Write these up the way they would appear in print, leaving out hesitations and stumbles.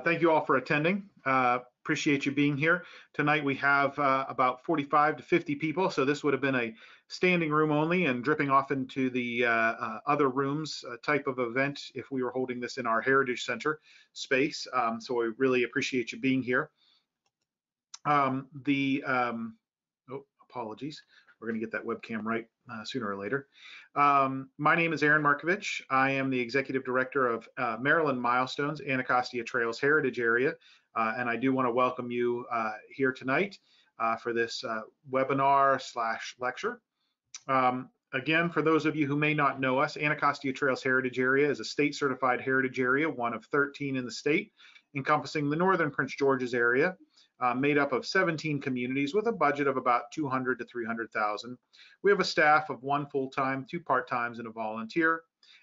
Thank you all for attending. Appreciate you being here. Tonight we have about 45 to 50 people, so this would have been a standing room only and dripping off into the other rooms type of event if we were holding this in our Heritage Center space. So we really appreciate you being here. Apologies. We're going to get that webcam right sooner or later. My name is Aaron Markovich. I am the Executive Director of Maryland Milestones, Anacostia Trails Heritage Area, and I do want to welcome you here tonight for this webinar / lecture. Again, for those of you who may not know us, Anacostia Trails Heritage Area is a state-certified heritage area, one of 13 in the state, encompassing the northern Prince George's area. Made up of 17 communities with a budget of about 200 to 300,000. We have a staff of 1 full-time, 2 part-times, and a volunteer,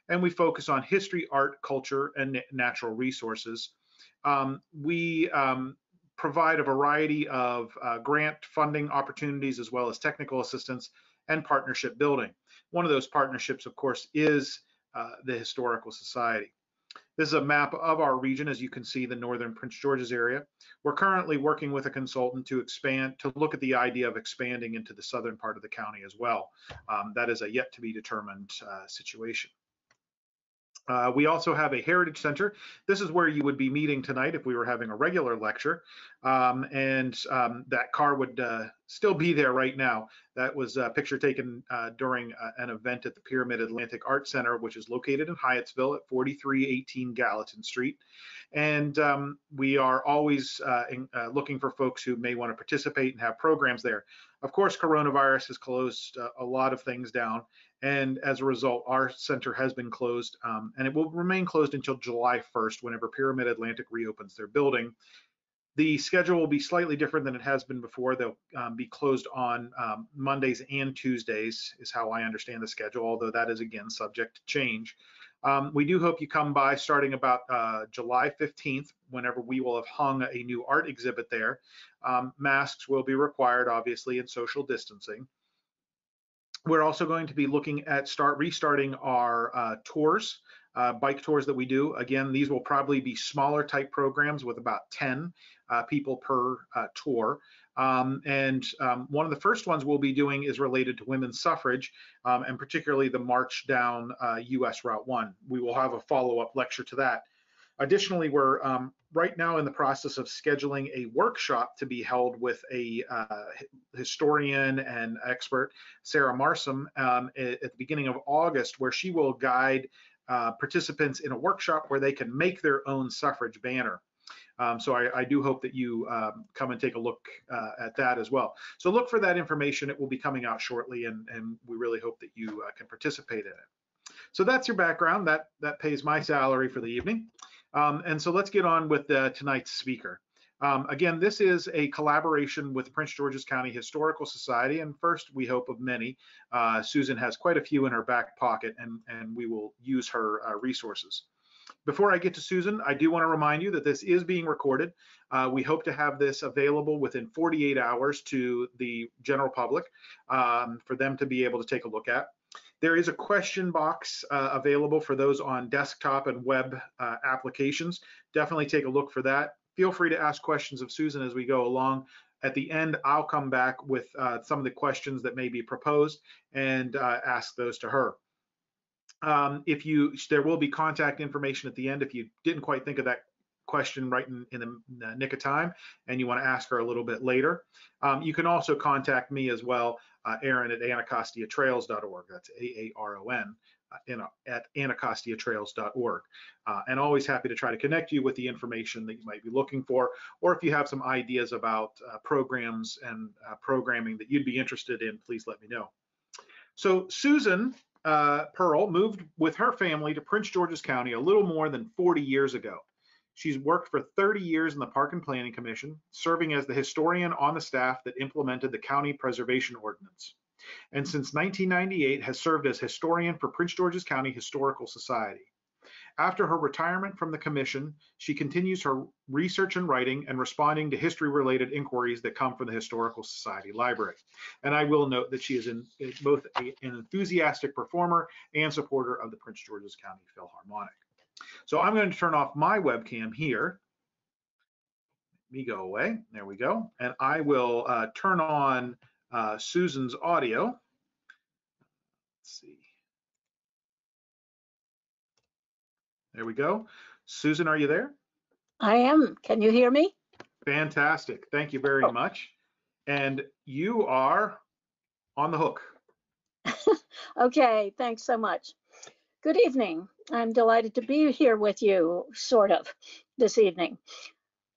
and we focus on history, art, culture, and natural resources. We provide a variety of grant funding opportunities as well as technical assistance and partnership building. One of those partnerships, of course, is the Historical Society. This is a map of our region, as you can see, the northern Prince George's area. We're currently working with a consultant to look at the idea of expanding into the southern part of the county as well. That is a yet to be determined situation. We also have a Heritage Center. This is where you would be meeting tonight if we were having a regular lecture. That car would still be there right now. That was a picture taken during an event at the Pyramid Atlantic Art Center, which is located in Hyattsville at 4318 Gallatin Street. And we are always looking for folks who may want to participate and have programs there. Of course, coronavirus has closed a lot of things down. And as a result, our center has been closed, and it will remain closed until July 1st, whenever Pyramid Atlantic reopens their building. The schedule will be slightly different than it has been before. They'll be closed on Mondays and Tuesdays, is how I understand the schedule, although that is, again, subject to change. We do hope you come by starting about July 15th, whenever we will have hung a new art exhibit there. Masks will be required, obviously, and social distancing. We're also going to be looking at restarting our tours, bike tours that we do. Again, these will probably be smaller type programs with about 10 people per tour. One of the first ones we'll be doing is related to women's suffrage, and particularly the march down US Route 1. We will have a follow-up lecture to that. Additionally, we're right now in the process of scheduling a workshop to be held with a historian and expert, Sarah Marsom, at the beginning of August, where she will guide participants in a workshop where they can make their own suffrage banner. So I do hope that you come and take a look at that as well. So look for that information. It will be coming out shortly, and we really hope that you can participate in it. So that's your background. That pays my salary for the evening. And so let's get on with tonight's speaker. Again, this is a collaboration with Prince George's County Historical Society, and first, we hope, of many. Susan has quite a few in her back pocket, and we will use her resources. Before I get to Susan, I do want to remind you that this is being recorded. We hope to have this available within 48 hours to the general public for them to be able to take a look at. There is a question box available for those on desktop and web applications. Definitely take a look for that. Feel free to ask questions of Susan as we go along. At the end, I'll come back with some of the questions that may be proposed and ask those to her. There will be contact information at the end if you didn't quite think of that question right in the nick of time and you want to ask her a little bit later. You can also contact me as well, Aaron at anacostiatrails.org. That's AARON at anacostiatrails.org. And always happy to try to connect you with the information that you might be looking for, or if you have some ideas about programs and programming that you'd be interested in, please let me know. So Susan Pearl moved with her family to Prince George's County a little more than 40 years ago. She's worked for 30 years in the Park and Planning Commission, serving as the historian on the staff that implemented the County Preservation Ordinance. And since 1998 has served as historian for Prince George's County Historical Society. After her retirement from the commission, she continues her research and writing and responding to history-related inquiries that come from the Historical Society Library. And I will note that she is both an enthusiastic performer and supporter of the Prince George's County Philharmonic. So I'm going to turn off my webcam here, me go away. There we go. And I will turn on Susan's audio. Let's see. There we go. Susan, are you there? I am. Can you hear me? Fantastic. Thank you very much. And you are on the hook. Okay, thanks so much. Good evening. I'm delighted to be here with you, sort of, this evening.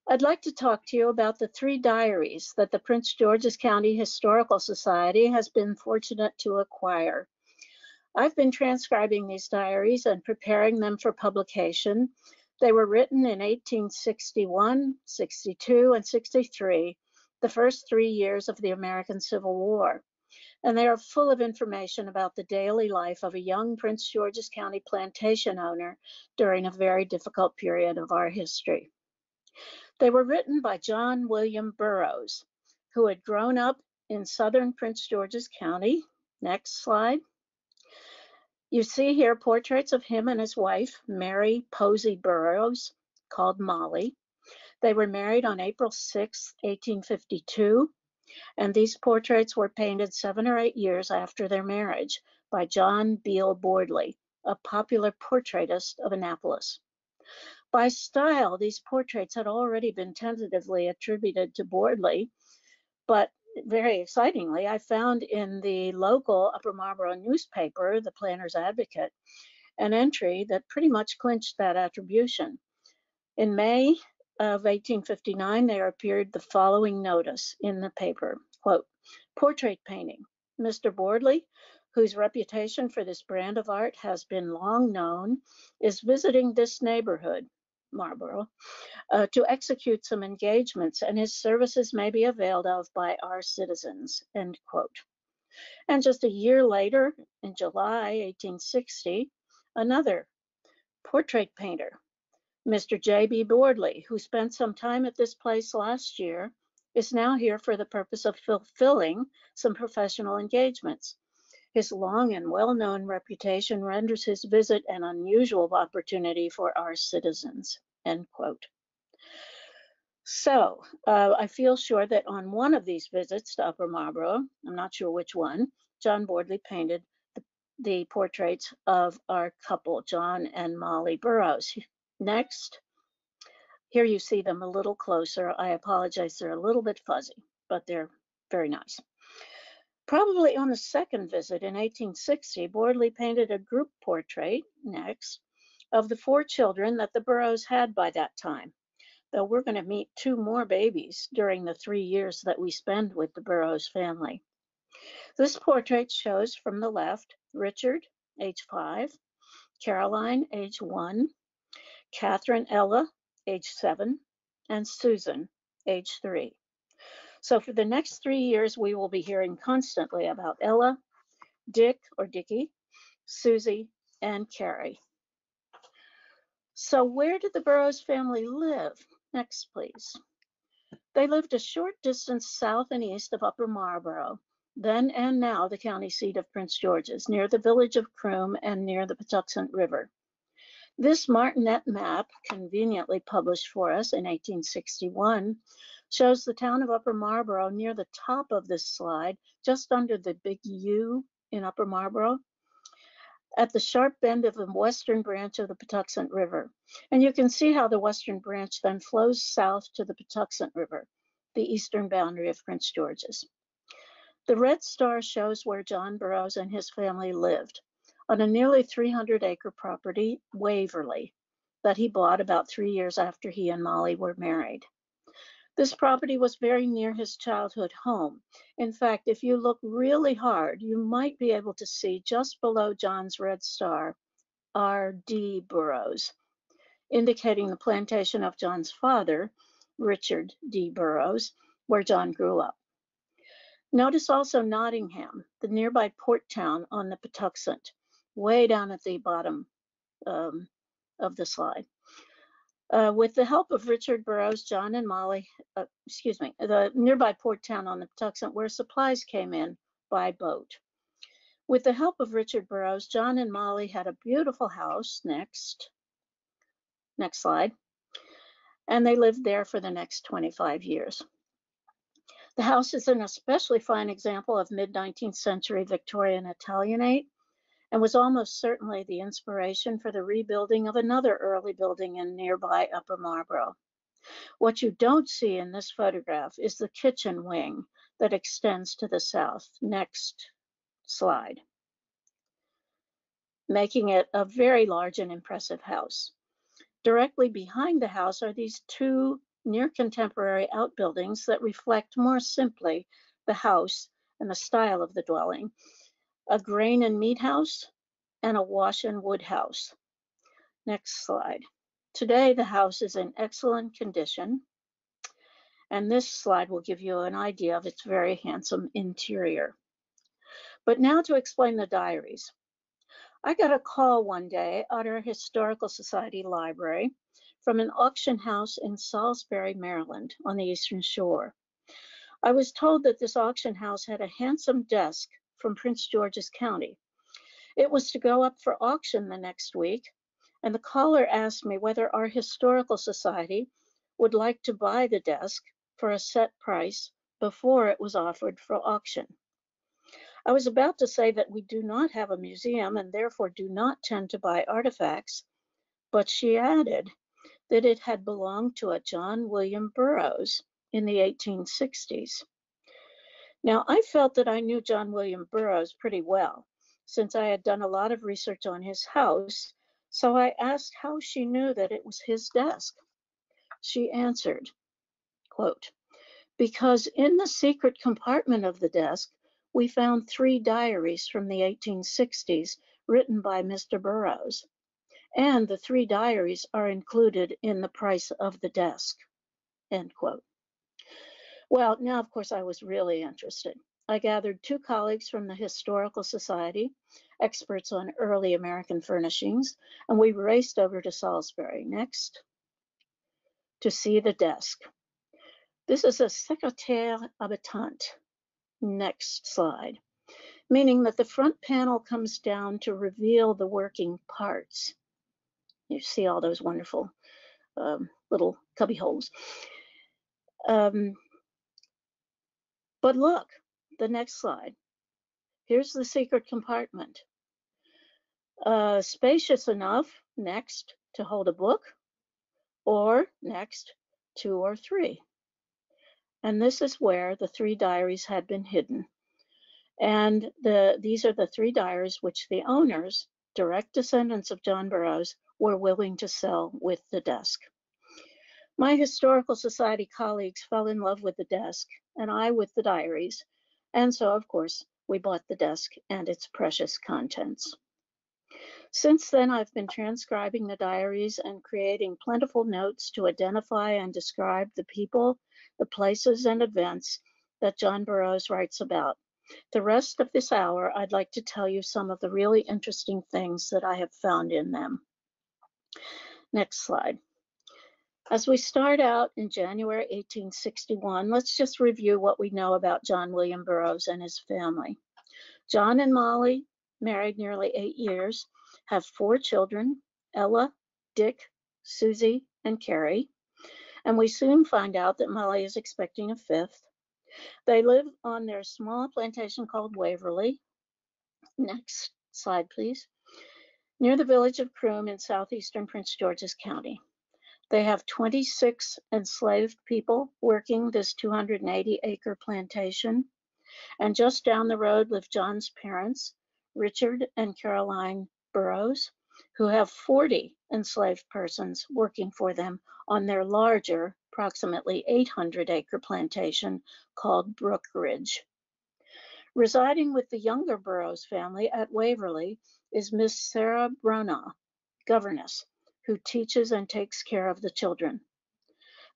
I'd like to talk to you about the 3 diaries that the Prince George's County Historical Society has been fortunate to acquire. I've been transcribing these diaries and preparing them for publication. They were written in 1861, 62, and 63, the first 3 years of the American Civil War. And they are full of information about the daily life of a young Prince George's County plantation owner during a very difficult period of our history. They were written by John William Burroughs, who had grown up in southern Prince George's County. Next slide. You see here portraits of him and his wife, Mary Posey Burroughs, called Molly. They were married on April 6, 1852. And these portraits were painted 7 or 8 years after their marriage by John Beale Bordley, a popular portraitist of Annapolis. By style, these portraits had already been tentatively attributed to Bordley, but very excitingly, I found in the local Upper Marlboro newspaper, the Planter's Advocate, an entry that pretty much clinched that attribution. In May of 1859, there appeared the following notice in the paper, quote, "Portrait painting. Mr. Bordley, whose reputation for this brand of art has been long known, is visiting this neighborhood, Marlboro, to execute some engagements, and his services may be availed of by our citizens," end quote. And just a year later, in July 1860, another portrait painter, Mr. J.B. Bordley, who spent some time at this place last year, is now here for the purpose of fulfilling some professional engagements. His long and well-known reputation renders his visit an unusual opportunity for our citizens, end quote. So I feel sure that on one of these visits to Upper Marlboro, I'm not sure which one, John Bordley painted the portraits of our couple, John and Molly Burroughs. Next, here you see them a little closer. I apologize, they're a little bit fuzzy, but they're very nice. Probably on the second visit in 1860, Bordley painted a group portrait, next, of the 4 children that the Burroughs had by that time, though we're going to meet 2 more babies during the 3 years that we spend with the Burroughs family. This portrait shows from the left, Richard, age 5, Caroline, age 1, Catherine Ella, age 7, and Susan, age 3. So for the next 3 years, we will be hearing constantly about Ella, Dick or Dickie, Susie, and Carrie. So where did the Burroughs family live? Next, please. They lived a short distance south and east of Upper Marlboro, then and now the county seat of Prince George's, near the village of Croom and near the Patuxent River. This martinet map, conveniently published for us in 1861, shows the town of Upper Marlboro near the top of this slide, just under the big U in Upper Marlboro, at the sharp bend of the western branch of the Patuxent River. And you can see how the western branch then flows south to the Patuxent River, the eastern boundary of Prince George's. The red star shows where John Burroughs and his family lived, on a nearly 300-acre property, Waverly, that he bought about 3 years after he and Molly were married. This property was very near his childhood home. In fact, if you look really hard, you might be able to see just below John's red star, R.D. Burroughs, indicating the plantation of John's father, Richard D. Burroughs, where John grew up. Notice also Nottingham, the nearby port town on the Patuxent, way down at the bottom of the slide. With the help of Richard Burroughs, John and Molly, the nearby port town on the Patuxent where supplies came in by boat. With the help of Richard Burroughs, John and Molly had a beautiful house, next slide, and they lived there for the next 25 years. The house is an especially fine example of mid-19th century Victorian Italianate and was almost certainly the inspiration for the rebuilding of another early building in nearby Upper Marlboro. What you don't see in this photograph is the kitchen wing that extends to the south. Next slide. Making it a very large and impressive house. Directly behind the house are these two near contemporary outbuildings that reflect more simply the house and the style of the dwelling. A grain and meat house and a wash and wood house. Next slide. Today, the house is in excellent condition, and this slide will give you an idea of its very handsome interior. But now to explain the diaries. I got a call one day at our Historical Society library from an auction house in Salisbury, Maryland, on the Eastern Shore. I was told that this auction house had a handsome desk from Prince George's County. It was to go up for auction the next week, and the caller asked me whether our Historical Society would like to buy the desk for a set price before it was offered for auction. I was about to say that we do not have a museum and therefore do not tend to buy artifacts, but she added that it had belonged to a John William Burroughs in the 1860s. Now, I felt that I knew John William Burroughs pretty well, since I had done a lot of research on his house, so I asked how she knew that it was his desk. She answered, quote, "Because in the secret compartment of the desk, we found 3 diaries from the 1860s written by Mr. Burroughs, and the 3 diaries are included in the price of the desk," end quote. Well, now, of course, I was really interested. I gathered 2 colleagues from the Historical Society, experts on early American furnishings, and we raced over to Salisbury next to see the desk. This is a secrétaire habitant. Next slide. Meaning that the front panel comes down to reveal the working parts. You see all those wonderful little cubby holes. But look, the next slide. Here's the secret compartment. Spacious enough, next, to hold a book, or next, 2 or 3. And this is where the 3 diaries had been hidden. And these are the 3 diaries which the owners, direct descendants of John Burroughs, were willing to sell with the desk. My Historical Society colleagues fell in love with the desk, and I with the diaries, and so, of course, we bought the desk and its precious contents. Since then, I've been transcribing the diaries and creating plentiful notes to identify and describe the people, the places, and events that John Burroughs writes about. The rest of this hour, I'd like to tell you some of the really interesting things that I have found in them. Next slide. As we start out in January 1861, let's just review what we know about John William Burroughs and his family. John and Molly, married nearly 8 years, have 4 children, Ella, Dick, Susie, and Carrie. And we soon find out that Molly is expecting a 5th. They live on their small plantation called Waverly. Next slide, please. Near the village of Croom in southeastern Prince George's County. They have 26 enslaved people working this 280-acre plantation. And just down the road live John's parents, Richard and Caroline Burroughs, who have 40 enslaved persons working for them on their larger, approximately 800-acre plantation called Brookridge. Residing with the younger Burroughs family at Waverly is Miss Sarah Branagh, governess, who teaches and takes care of the children.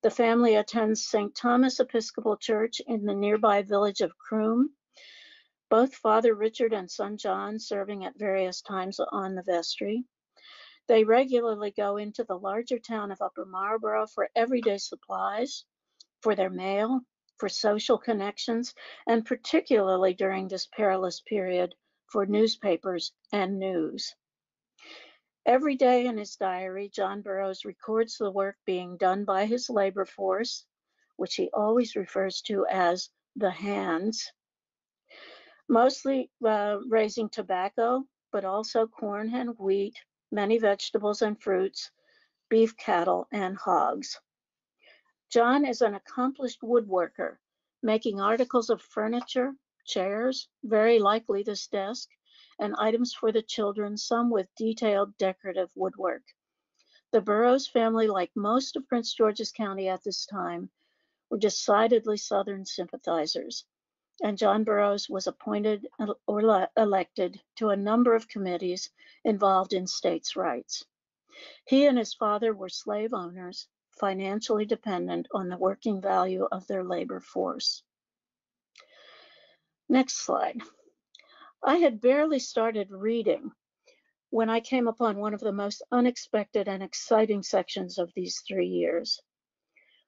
The family attends St. Thomas Episcopal Church in the nearby village of Croom, both Father Richard and son John serving at various times on the vestry. They regularly go into the larger town of Upper Marlboro for everyday supplies, for their mail, for social connections, and particularly during this perilous period, for newspapers and news. Every day in his diary, John Burroughs records the work being done by his labor force, which he always refers to as the hands, mostly raising tobacco, but also corn and wheat, many vegetables and fruits, beef cattle, and hogs. John is an accomplished woodworker, making articles of furniture, chairs, very likely this desk, and items for the children, some with detailed decorative woodwork. The Burroughs family, like most of Prince George's County at this time, were decidedly Southern sympathizers, and John Burroughs was appointed or elected to a number of committees involved in states' rights. He and his father were slave owners, financially dependent on the working value of their labor force. Next slide. I had barely started reading when I came upon one of the most unexpected and exciting sections of these 3 years.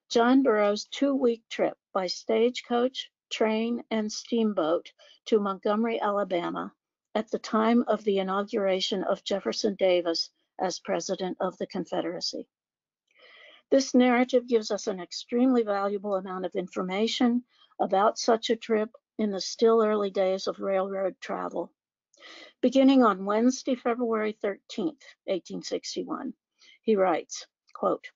John Burroughs' 2-week trip by stagecoach, train, and steamboat to Montgomery, Alabama, at the time of the inauguration of Jefferson Davis as President of the Confederacy. This narrative gives us an extremely valuable amount of information about such a trip in the still early days of railroad travel. Beginning on Wednesday, February 13th, 1861, he writes, quote,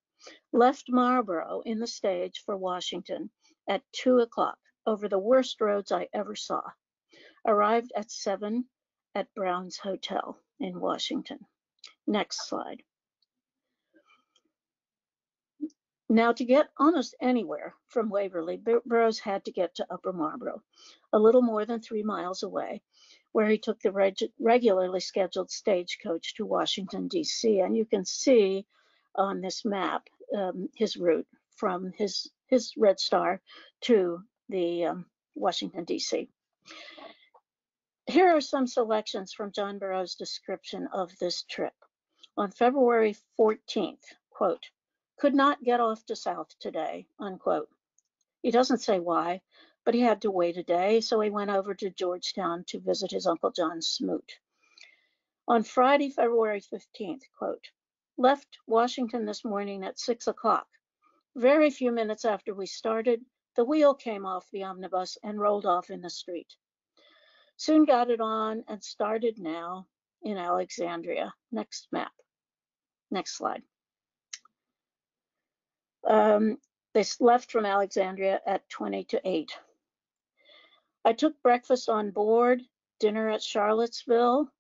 "Left Marlboro in the stage for Washington at 2 o'clock over the worst roads I ever saw. Arrived at 7 at Brown's Hotel in Washington." Next slide. Now, to get almost anywhere from Waverly, Burroughs had to get to Upper Marlboro, a little more than 3 miles away, where he took the regularly scheduled stagecoach to Washington, D.C. And you can see on this map his route from his Red Star to the Washington, D.C. Here are some selections from John Burroughs' description of this trip. On February 14th, quote, "Could not get off to South today," unquote. He doesn't say why, but he had to wait a day, so he went over to Georgetown to visit his Uncle John Smoot. On Friday, February 15th, quote, "Left Washington this morning at 6 o'clock. Very few minutes after we started, the wheel came off the omnibus and rolled off in the street. Soon got it on and started now in Alexandria." Next map. Next slide. They left from Alexandria at 20 to 8. I took breakfast on board, dinner at Charlottesville.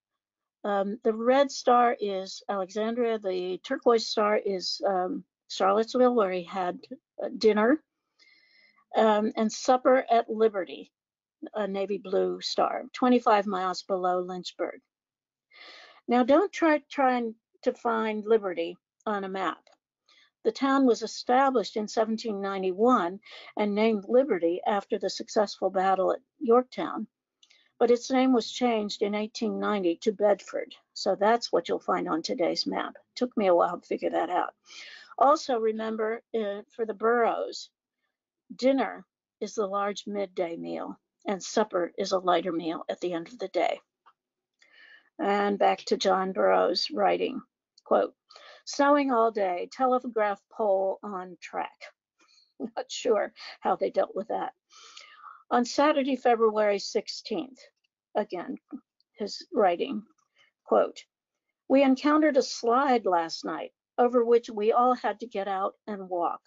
The red star is Alexandria. The turquoise star is Charlottesville, where he had dinner, and supper at Liberty, a navy blue star, 25 miles below Lynchburg. Now, don't try trying to find Liberty on a map. The town was established in 1791 and named Liberty after the successful battle at Yorktown, but its name was changed in 1890 to Bedford. So that's what you'll find on today's map. It took me a while to figure that out. Also remember, for the Burroughs, dinner is the large midday meal and supper is a lighter meal at the end of the day. And back to John Burroughs writing, quote, "Snowing all day, telegraph pole on track." Not sure how they dealt with that. On Saturday, February 16th, again, his writing, quote, "We encountered a slide last night over which we all had to get out and walk.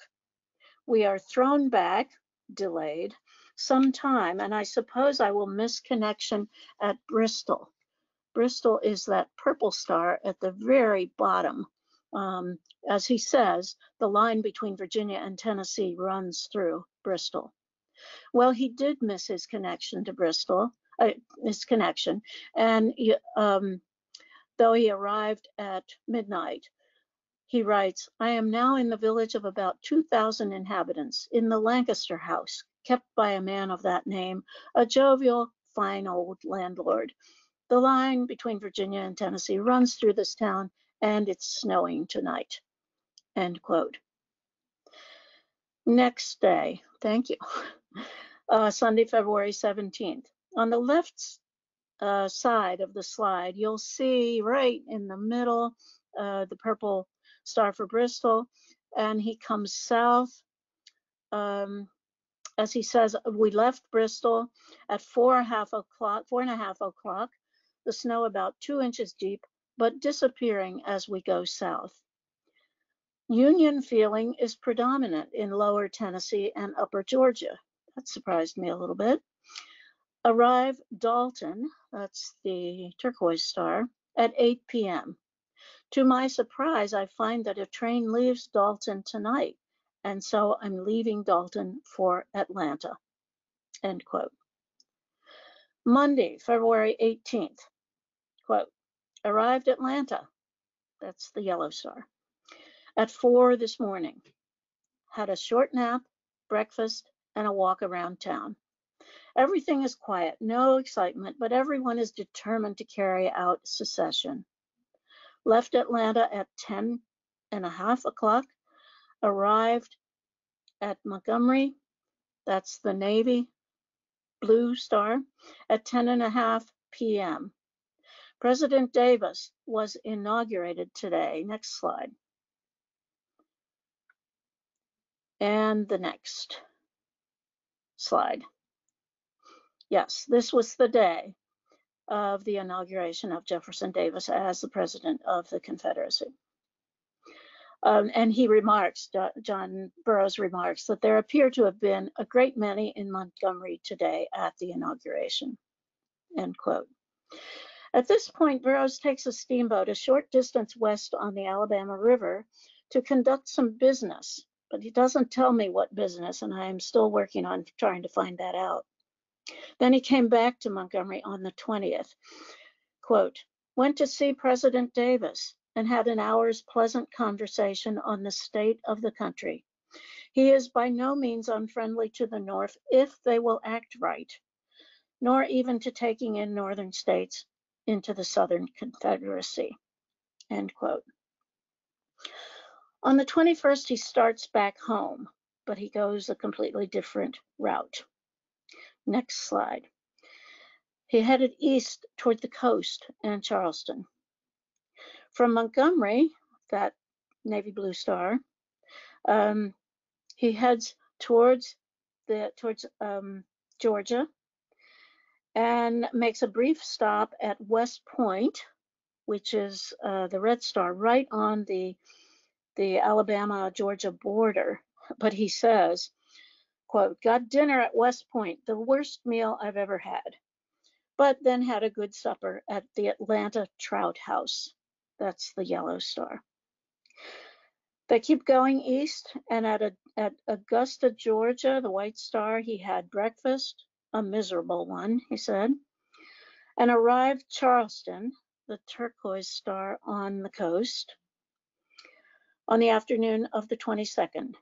We are thrown back, delayed, some time, and I suppose I will miss connection at Bristol." Bristol is that purple star at the very bottom. As he says, the line between Virginia and Tennessee runs through Bristol. Well, he did miss his connection to Bristol, and though he arrived at midnight, he writes, "I am now in the village of about 2,000 inhabitants, in the Lancaster house, kept by a man of that name, a jovial, fine old landlord. The line between Virginia and Tennessee runs through this town, and it's snowing tonight." End quote. Next day, thank you. Sunday, February 17th. On the left side of the slide, you'll see right in the middle the purple star for Bristol, and he comes south. As he says, we left Bristol at 4:30 o'clock, the snow about 2 inches deep, but disappearing as we go south. Union feeling is predominant in lower Tennessee and upper Georgia. That surprised me a little bit. Arrive Dalton, that's the turquoise star, at 8 p.m. To my surprise, I find that a train leaves Dalton tonight, and so I'm leaving Dalton for Atlanta, end quote. Monday, February 18th, quote, arrived Atlanta, that's the yellow star, at 4 this morning. Had a short nap, breakfast, and a walk around town. Everything is quiet, no excitement, but everyone is determined to carry out secession. Left Atlanta at 10:30 o'clock, arrived at Montgomery, that's the Navy blue star, at 10:30 p.m. President Davis was inaugurated today. Next slide. And the next slide. Yes, this was the day of the inauguration of Jefferson Davis as the president of the Confederacy. And he remarks, John Burroughs remarks, that there appear to have been a great many in Montgomery today at the inauguration, end quote. At this point, Burroughs takes a steamboat a short distance west on the Alabama River to conduct some business, but he doesn't tell me what business, and I am still working on trying to find that out. Then he came back to Montgomery on the 20th. Quote, went to see President Davis and had an hour's pleasant conversation on the state of the country. He is by no means unfriendly to the North if they will act right, nor even to taking in northern states into the Southern Confederacy, end quote. On the 21st, he starts back home, but he goes a completely different route. Next slide. He headed east toward the coast and Charleston. From Montgomery, that navy blue star, he heads towards Georgia and makes a brief stop at West Point, which is the red star right on the Alabama-Georgia border. But he says, quote, got dinner at West Point, the worst meal I've ever had, but then had a good supper at the Atlanta Trout House. That's the yellow star. They keep going east, and at Augusta, Georgia, the white star, he had breakfast, a miserable one, he said, and arrived Charleston, the turquoise star on the coast, on the afternoon of the 22nd.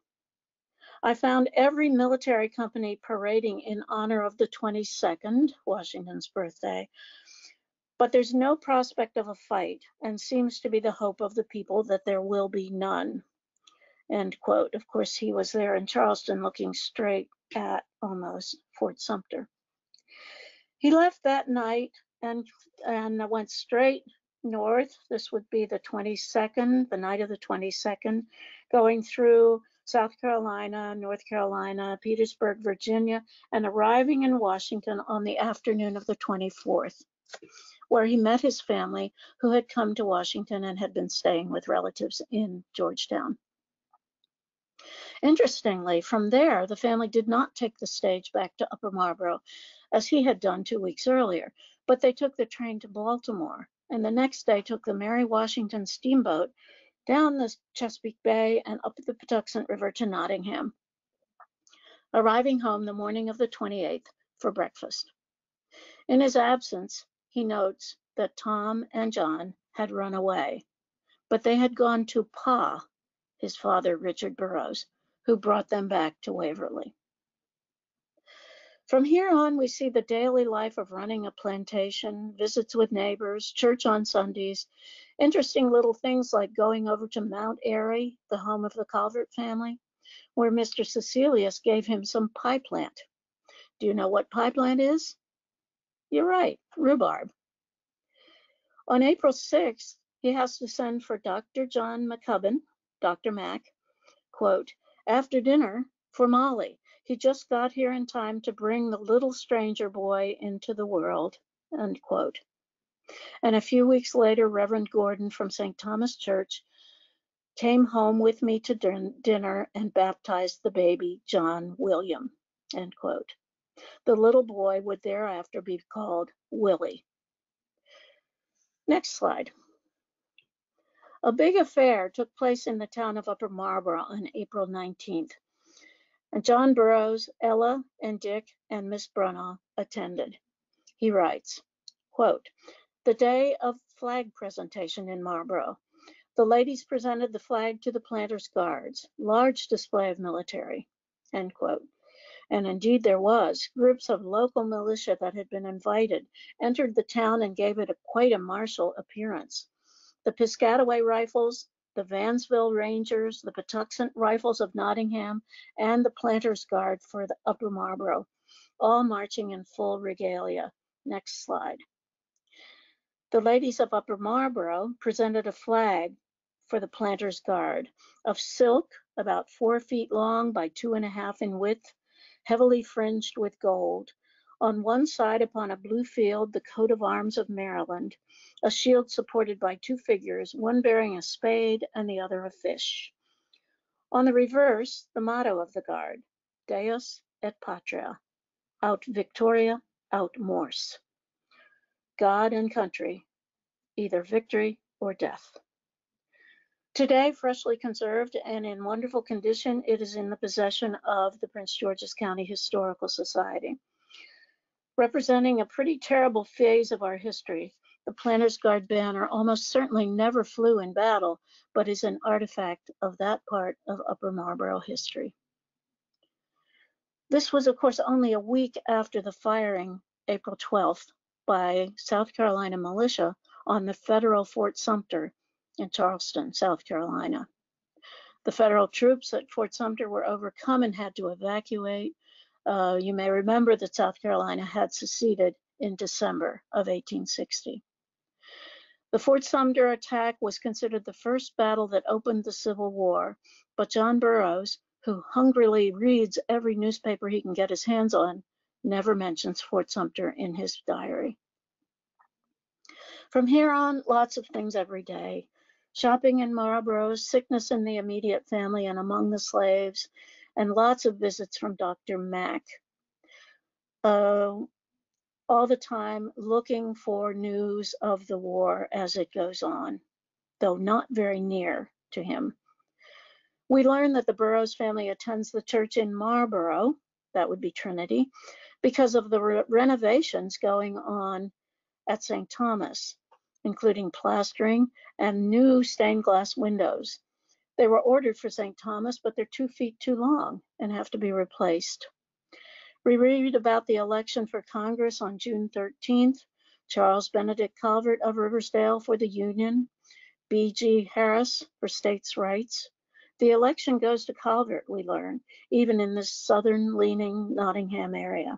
I found every military company parading in honor of the 22nd, Washington's birthday, but there's no prospect of a fight, and seems to be the hope of the people that there will be none, end quote. Of course, he was there in Charleston looking straight at almost Fort Sumter. He left that night and went straight north. This would be the 22nd, the night of the 22nd, going through South Carolina, North Carolina, Petersburg, Virginia, and arriving in Washington on the afternoon of the 24th, where he met his family who had come to Washington and had been staying with relatives in Georgetown. Interestingly, from there, the family did not take the stage back to Upper Marlboro, as he had done 2 weeks earlier, but they took the train to Baltimore, and the next day took the Mary Washington steamboat down the Chesapeake Bay and up the Patuxent River to Nottingham, arriving home the morning of the 28th for breakfast. In his absence, he notes that Tom and John had run away, but they had gone to Pa, his father, Richard Burroughs, who brought them back to Waverly. From here on, we see the daily life of running a plantation, visits with neighbors, church on Sundays, interesting little things like going over to Mount Airy, the home of the Calvert family, where Mr. Cecilius gave him some pie plant. Do you know what pie plant is? You're right, rhubarb. On April 6th, he has to send for Dr. John McCubbin, Dr. Mac, quote, after dinner for Molly. He just got here in time to bring the little stranger boy into the world, end quote. And a few weeks later, Reverend Gordon from St. Thomas Church came home with me to dinner and baptized the baby John William, end quote. The little boy would thereafter be called Willie. Next slide. A big affair took place in the town of Upper Marlboro on April 19th. And John Burroughs, Ella, and Dick, and Miss Branagh attended. He writes, quote, the day of flag presentation in Marlboro. The ladies presented the flag to the Planters' Guards, large display of military, end quote. And indeed there was. Groups of local militia that had been invited entered the town and gave it quite a martial appearance. The Piscataway Rifles, the Vansville Rangers, the Patuxent Rifles of Nottingham, and the Planters' Guard for the Upper Marlboro, all marching in full regalia. Next slide. The ladies of Upper Marlboro presented a flag for the Planters' Guard of silk, about 4 feet long by 2.5 in width, heavily fringed with gold. On one side, upon a blue field, the coat of arms of Maryland, a shield supported by 2 figures, one bearing a spade and the other a fish. On the reverse, the motto of the Guard, Deus et Patria, aut victoria, aut mors. God and country, either victory or death. Today, freshly conserved and in wonderful condition, it is in the possession of the Prince George's County Historical Society. Representing a pretty terrible phase of our history, the Planters' Guard banner almost certainly never flew in battle, but is an artifact of that part of Upper Marlboro history. This was, of course, only a week after the firing, April 12th, by South Carolina militia on the federal Fort Sumter in Charleston, South Carolina. The federal troops at Fort Sumter were overcome and had to evacuate. You may remember that South Carolina had seceded in December of 1860. The Fort Sumter attack was considered the first battle that opened the Civil War, but John Burroughs, who hungrily reads every newspaper he can get his hands on, never mentions Fort Sumter in his diary. From here on, lots of things every day. Shopping in Marlboro, sickness in the immediate family and among the slaves, and lots of visits from Dr. Mac. All the time looking for news of the war as it goes on, though not very near to him. We learn that the Burroughs family attends the church in Marlboro, that would be Trinity, because of the renovations going on at St. Thomas, including plastering and new stained glass windows. They were ordered for St. Thomas, but they're 2 feet too long and have to be replaced. We read about the election for Congress on June 13th, Charles Benedict Calvert of Riversdale for the Union, B.G. Harris for states' rights. The election goes to Calvert, we learn, even in this southern-leaning Nottingham area.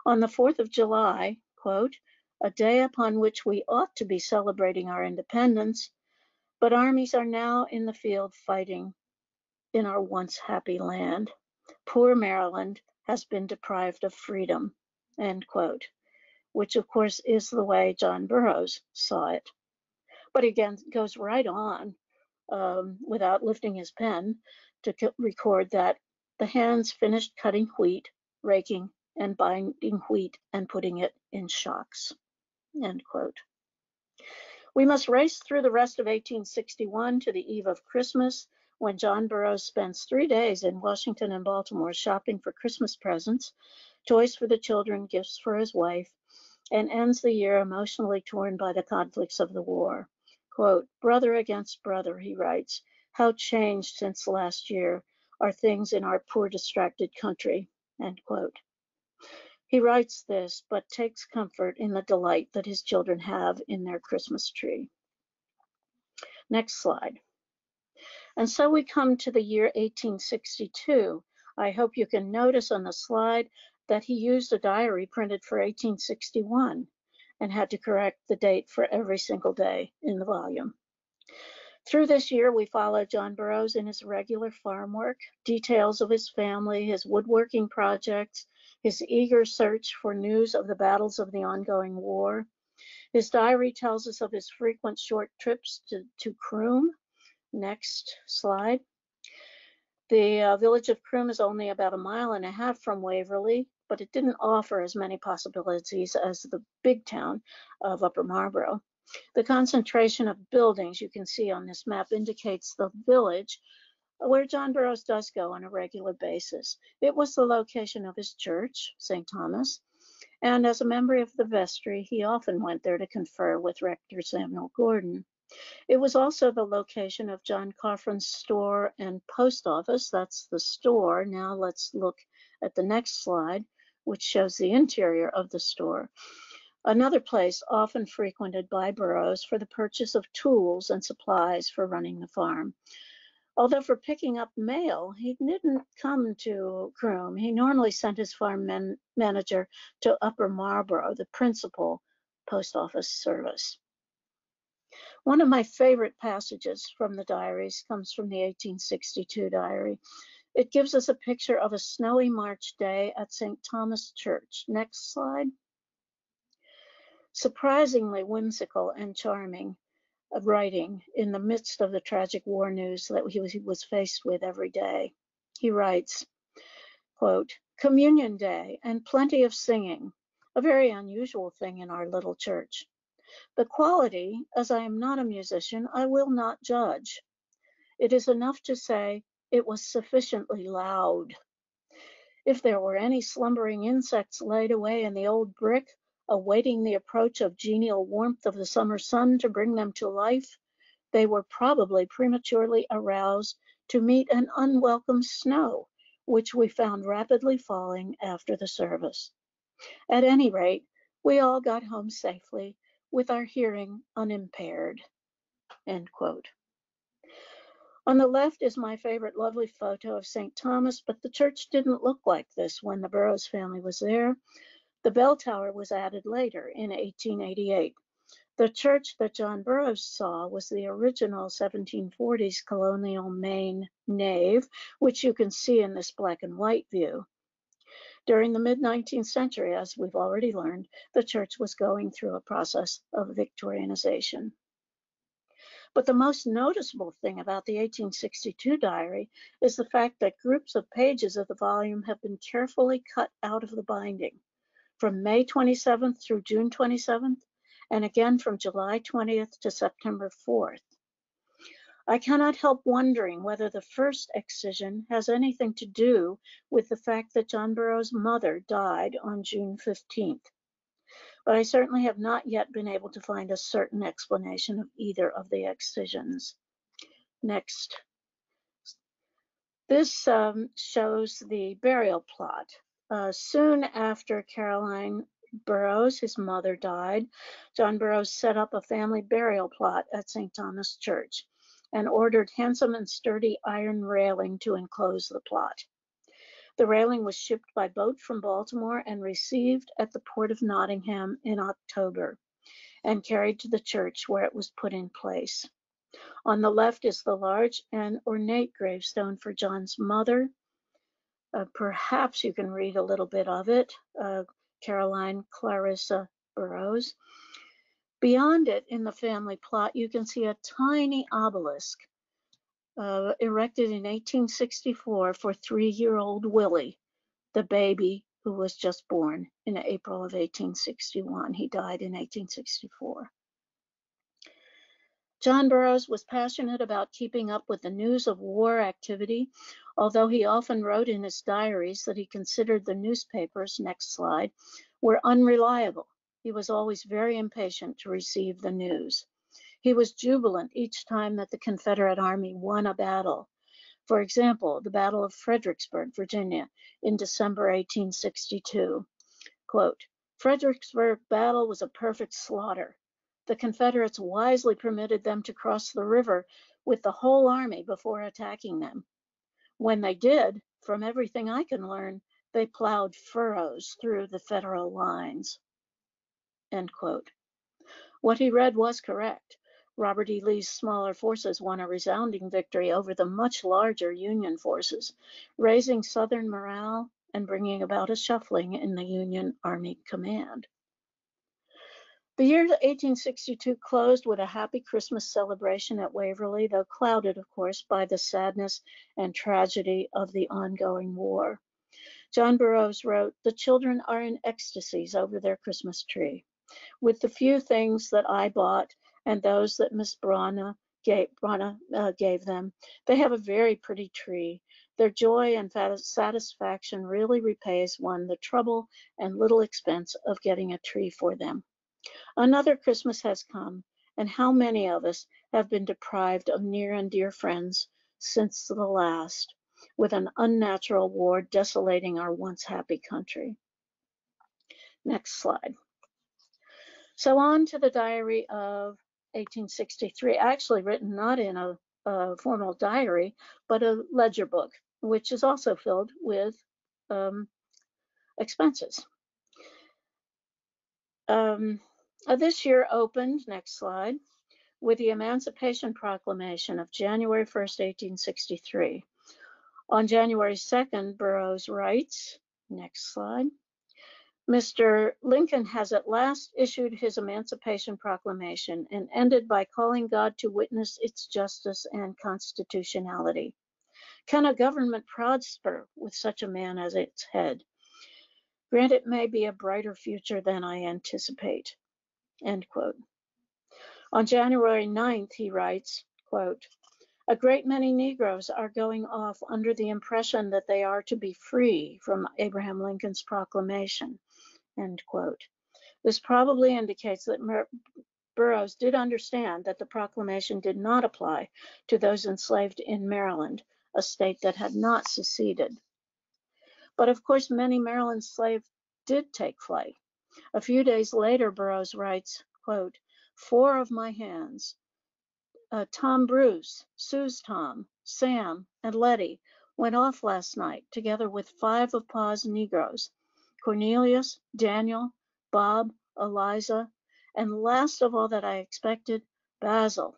On the 4th of July, quote, a day upon which we ought to be celebrating our independence, but armies are now in the field fighting in our once happy land. Poor Maryland has been deprived of freedom, end quote, which of course is the way John Burroughs saw it. But again, goes right on without lifting his pen to record that the hands finished cutting wheat, raking, and binding wheat and putting it in shocks, end quote. We must race through the rest of 1861 to the eve of Christmas, when John Burroughs spends 3 days in Washington and Baltimore shopping for Christmas presents, toys for the children, gifts for his wife, and ends the year emotionally torn by the conflicts of the war. Quote, brother against brother, he writes, how changed since last year are things in our poor distracted country, end quote. He writes this, but takes comfort in the delight that his children have in their Christmas tree. Next slide. And so we come to the year 1862. I hope you can notice on the slide that he used a diary printed for 1861. and had to correct the date for every single day in the volume. Through this year, we followed John Burroughs in his regular farm work, details of his family, his woodworking projects, his eager search for news of the battles of the ongoing war. His diary tells us of his frequent short trips to Croom. Next slide. The village of Croom is only about 1.5 miles from Waverly, but it didn't offer as many possibilities as the big town of Upper Marlboro. The concentration of buildings you can see on this map indicates the village where John Burroughs does go on a regular basis. It was the location of his church, St. Thomas, and as a member of the vestry, he often went there to confer with Rector Samuel Gordon. It was also the location of John Coffran's store and post office. That's the store. Now let's look at the next slide, which shows the interior of the store. Another place often frequented by Burroughs for the purchase of tools and supplies for running the farm. Although for picking up mail, he didn't come to Croom. He normally sent his farm manager to Upper Marlboro, the principal post office service. One of my favorite passages from the diaries comes from the 1862 diary. It gives us a picture of a snowy March day at St. Thomas Church. Next slide. Surprisingly whimsical and charming writing in the midst of the tragic war news that he was faced with every day. He writes, quote, "Communion Day and plenty of singing, a very unusual thing in our little church. The quality, as I am not a musician, I will not judge. It is enough to say it was sufficiently loud. If there were any slumbering insects laid away in the old brick, awaiting the approach of genial warmth of the summer sun to bring them to life, they were probably prematurely aroused to meet an unwelcome snow, which we found rapidly falling after the service. At any rate, we all got home safely, with our hearing unimpaired." End quote. On the left is my favorite lovely photo of St. Thomas, but the church didn't look like this when the Burroughs family was there. The bell tower was added later in 1888. The church that John Burroughs saw was the original 1740s colonial main nave, which you can see in this black and white view. During the mid-19th century, as we've already learned, the church was going through a process of Victorianization. But the most noticeable thing about the 1862 diary is the fact that groups of pages of the volume have been carefully cut out of the binding. From May 27th through June 27th, and again from July 20th to September 4th. I cannot help wondering whether the first excision has anything to do with the fact that John Burroughs' mother died on June 15th. But I certainly have not yet been able to find a certain explanation of either of the excisions. Next. This shows the burial plot. Soon after Caroline Burroughs, his mother, died, John Burroughs set up a family burial plot at St. Thomas Church and ordered handsome and sturdy iron railing to enclose the plot. The railing was shipped by boat from Baltimore and received at the port of Nottingham in October and carried to the church where it was put in place. On the left is the large and ornate gravestone for John's mother. Perhaps you can read a little bit of it, Caroline Clarissa Burroughs. Beyond it, in the family plot, you can see a tiny obelisk erected in 1864 for 3-year-old Willie, the baby who was just born in April of 1861. He died in 1864. John Burroughs was passionate about keeping up with the news of war activity, although he often wrote in his diaries that he considered the newspapers, next slide, were unreliable. He was always very impatient to receive the news. He was jubilant each time that the Confederate Army won a battle. For example, the Battle of Fredericksburg, Virginia, in December 1862. Quote, "Fredericksburg battle was a perfect slaughter. The Confederates wisely permitted them to cross the river with the whole army before attacking them. When they did, from everything I can learn, they plowed furrows through the Federal lines." end quote. What he read was correct. Robert E. Lee's smaller forces won a resounding victory over the much larger Union forces, raising Southern morale and bringing about a shuffling in the Union Army command. The year 1862 closed with a happy Christmas celebration at Waverly, though clouded, of course, by the sadness and tragedy of the ongoing war. John Burroughs wrote, "The children are in ecstasies over their Christmas tree. With the few things that I bought and those that Miss Branagh gave them, they have a very pretty tree. Their joy and satisfaction really repays one the trouble and little expense of getting a tree for them. Another Christmas has come, and how many of us have been deprived of near and dear friends since the last, with an unnatural war desolating our once happy country." Next slide. So on to the diary of 1863, actually written not in a formal diary, but a ledger book, which is also filled with expenses. This year opened, next slide, with the Emancipation Proclamation of January 1st, 1863. On January 2nd, Burroughs writes, next slide, "Mr. Lincoln has at last issued his Emancipation Proclamation and ended by calling God to witness its justice and constitutionality. Can a government prosper with such a man as its head? Grant it may be a brighter future than I anticipate." End quote. On January 9th, he writes, quote, "A great many Negroes are going off under the impression that they are to be free from Abraham Lincoln's proclamation." End quote. This probably indicates that Burroughs did understand that the proclamation did not apply to those enslaved in Maryland, a state that had not seceded. But of course, many Maryland slaves did take flight. A few days later, Burroughs writes, quote, "4 of my hands, Tom Bruce, Sue's Tom, Sam, and Letty, went off last night, together with 5 of Pa's Negroes, Cornelius, Daniel, Bob, Eliza, and last of all that I expected, Basil."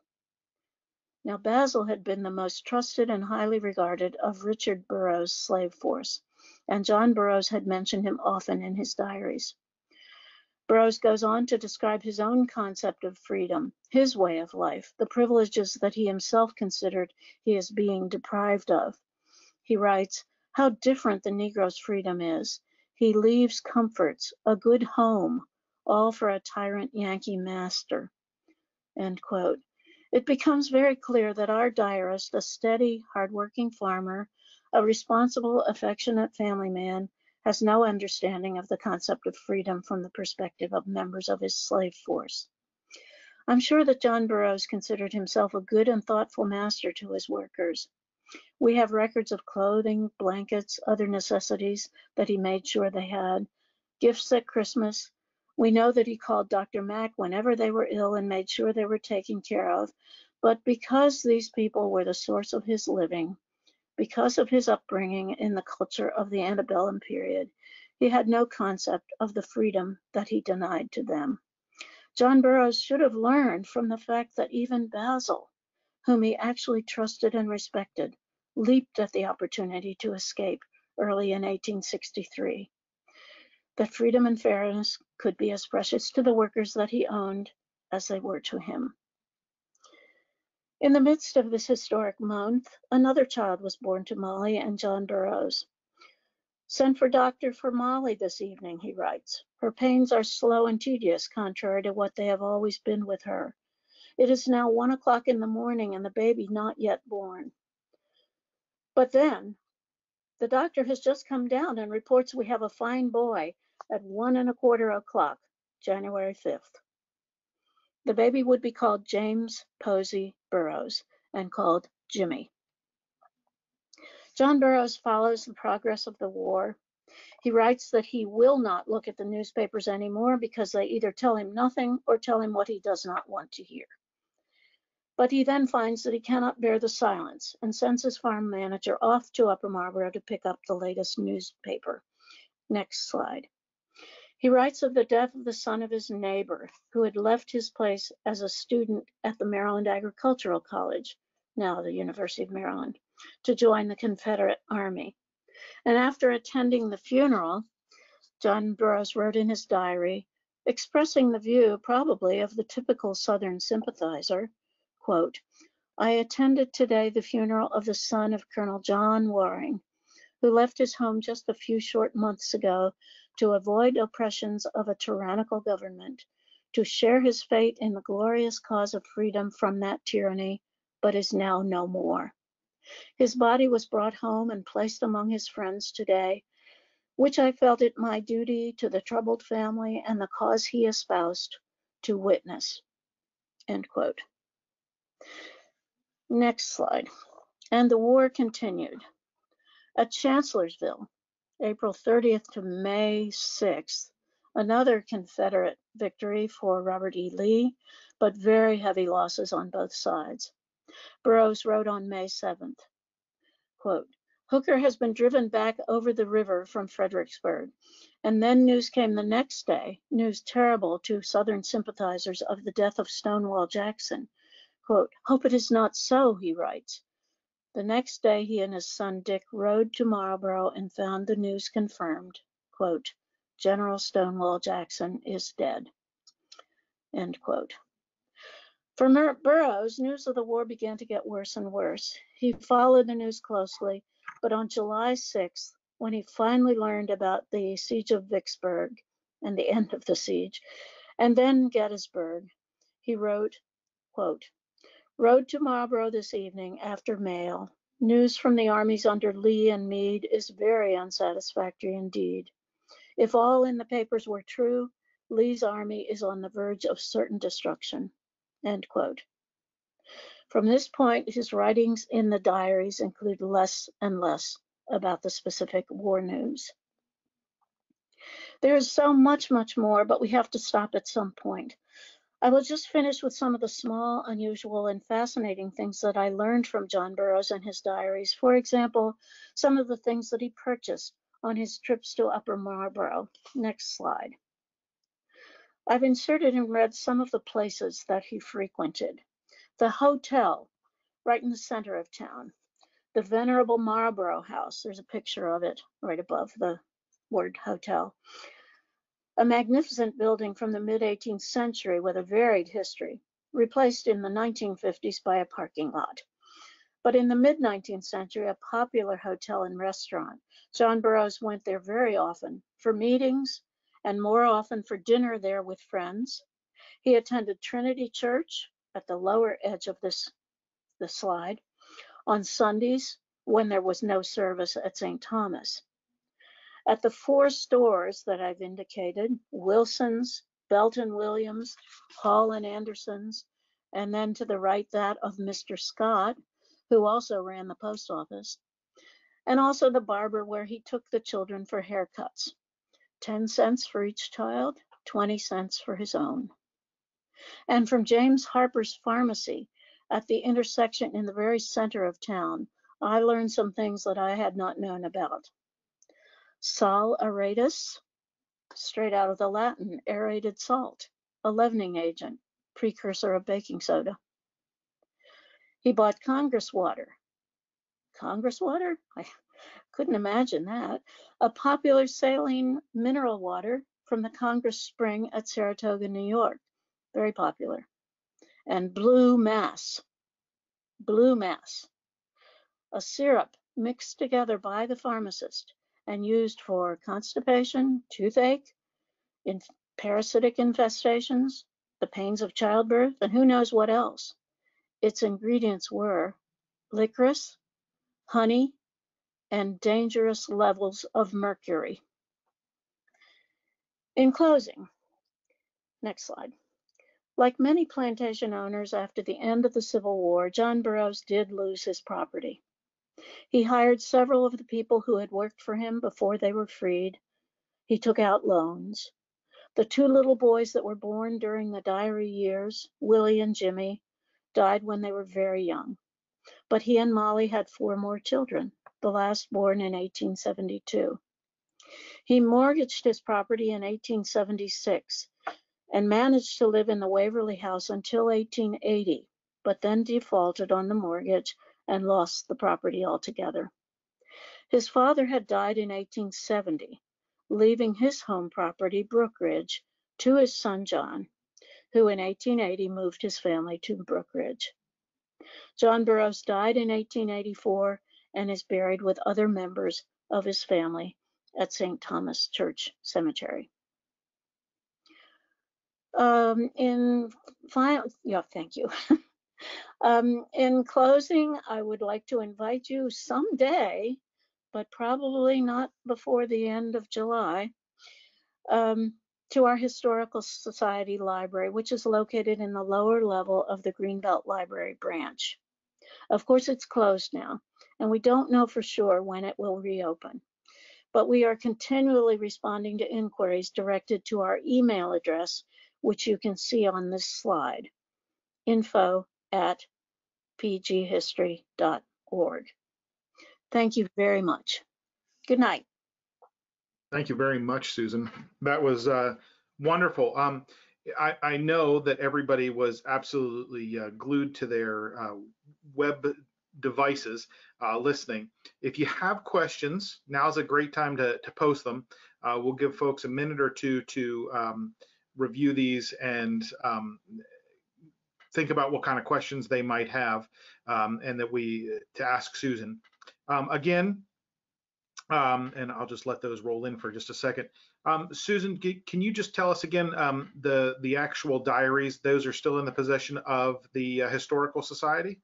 Now, Basil had been the most trusted and highly regarded of Richard Burroughs' slave force, and John Burroughs had mentioned him often in his diaries. Burroughs goes on to describe his own concept of freedom, his way of life, the privileges that he himself considered he is being deprived of. He writes, "How different the Negro's freedom is. He leaves comforts, a good home, all for a tyrant Yankee master." End quote. It becomes very clear that our diarist, a steady, hardworking farmer, a responsible, affectionate family man, has no understanding of the concept of freedom from the perspective of members of his slave force. I'm sure that John Burroughs considered himself a good and thoughtful master to his workers. We have records of clothing, blankets, other necessities that he made sure they had, gifts at Christmas. We know that he called Dr. Mac whenever they were ill and made sure they were taken care of. But because these people were the source of his living, because of his upbringing in the culture of the antebellum period, he had no concept of the freedom that he denied to them. John Burroughs should have learned from the fact that even Basil, whom he actually trusted and respected, leaped at the opportunity to escape early in 1863. That freedom and fairness could be as precious to the workers that he owned as they were to him. In the midst of this historic month, another child was born to Molly and John Burroughs. "Send for doctor for Molly this evening," he writes. "Her pains are slow and tedious, contrary to what they have always been with her. It is now 1 o'clock in the morning and the baby not yet born. But then, the doctor has just come down and reports we have a fine boy at 1:15 o'clock, January 5th. The baby would be called James Posey Burroughs and called Jimmy." John Burroughs follows the progress of the war. He writes that he will not look at the newspapers anymore because they either tell him nothing or tell him what he does not want to hear. But he then finds that he cannot bear the silence and sends his farm manager off to Upper Marlboro to pick up the latest newspaper. Next slide. He writes of the death of the son of his neighbor, who had left his place as a student at the Maryland Agricultural College, now the University of Maryland, to join the Confederate Army. And after attending the funeral, John Burroughs wrote in his diary, expressing the view probably of the typical Southern sympathizer, quote, "I attended today the funeral of the son of Colonel John Waring, who left his home just a few short months ago to avoid oppressions of a tyrannical government, to share his fate in the glorious cause of freedom from that tyranny, but is now no more. His body was brought home and placed among his friends today, which I felt it my duty to the troubled family and the cause he espoused to witness." End quote. Next slide. And the war continued. At Chancellorsville, April 30th to May 6th, another Confederate victory for Robert E. Lee, but very heavy losses on both sides. Burroughs wrote on May 7th, quote, "Hooker has been driven back over the river from Fredericksburg, and then news came the next day, news terrible to Southern sympathizers, of the death of Stonewall Jackson. Quote, hope it is not so," he writes. The next day, he and his son Dick rode to Marlboro and found the news confirmed, quote, "General Stonewall Jackson is dead." End quote. For Burroughs, news of the war began to get worse and worse. He followed the news closely, but on July 6th, when he finally learned about the siege of Vicksburg and the end of the siege, and then Gettysburg, he wrote, quote, "Rode to Marlboro this evening after mail. News from the armies under Lee and Meade is very unsatisfactory indeed. If all in the papers were true, Lee's army is on the verge of certain destruction." End quote. From this point, his writings in the diaries include less and less about the specific war news. There is so much more, but we have to stop at some point. I will just finish with some of the small, unusual, and fascinating things that I learned from John Burroughs and his diaries. For example, some of the things that he purchased on his trips to Upper Marlboro. Next slide. I've inserted and read some of the places that he frequented. The hotel, right in the center of town. The venerable Marlboro House, there's a picture of it right above the word hotel. A magnificent building from the mid-18th century with a varied history, replaced in the 1950s by a parking lot. But in the mid-19th century, a popular hotel and restaurant. John Burroughs went there very often for meetings and more often for dinner there with friends. He attended Trinity Church at the lower edge of the slide on Sundays when there was no service at St. Thomas. At the 4 stores that I've indicated, Wilson's, Belton Williams, Hall and Anderson's, and then to the right that of Mr. Scott, who also ran the post office, and also the barber where he took the children for haircuts. 10 cents for each child, 20 cents for his own. And from James Harper's Pharmacy at the intersection in the very center of town, I learned some things that I had not known about. Sal aeratus, straight out of the Latin, aerated salt, a leavening agent, precursor of baking soda. He bought Congress water. Congress water? I couldn't imagine that. A popular saline mineral water from the Congress Spring at Saratoga, New York. Very popular. And blue mass, a syrup mixed together by the pharmacist and used for constipation, toothache, parasitic infestations, the pains of childbirth, and who knows what else. Its ingredients were licorice, honey, and dangerous levels of mercury. In closing, next slide. Like many plantation owners after the end of the Civil War, John Burroughs did lose his property. He hired several of the people who had worked for him before they were freed. He took out loans. The 2 little boys that were born during the diary years, Willie and Jimmy, died when they were very young. But he and Molly had 4 more children, the last born in 1872. He mortgaged his property in 1876 and managed to live in the Waverly House until 1880, but then defaulted on the mortgage and lost the property altogether. His father had died in 1870, leaving his home property, Brookridge, to his son John, who in 1880 moved his family to Brookridge. John Burroughs died in 1884 and is buried with other members of his family at St. Thomas Church Cemetery. Thank you. In closing, I would like to invite you someday, but probably not before the end of July, to our Historical Society Library, which is located in the lower level of the Greenbelt Library branch. Of course, it's closed now, and we don't know for sure when it will reopen. But we are continually responding to inquiries directed to our email address, which you can see on this slide, info@pghistory.org. Thank you very much. Good night. Thank you very much, Susan. That was wonderful. I know that everybody was absolutely glued to their web devices listening. If you have questions, now's a great time to post them. We'll give folks a minute or two to review these and think about what kind of questions they might have, and to ask Susan. Again, and I'll just let those roll in for just a second. Susan, can you just tell us again the actual diaries? Those are still in the possession of the Historical Society?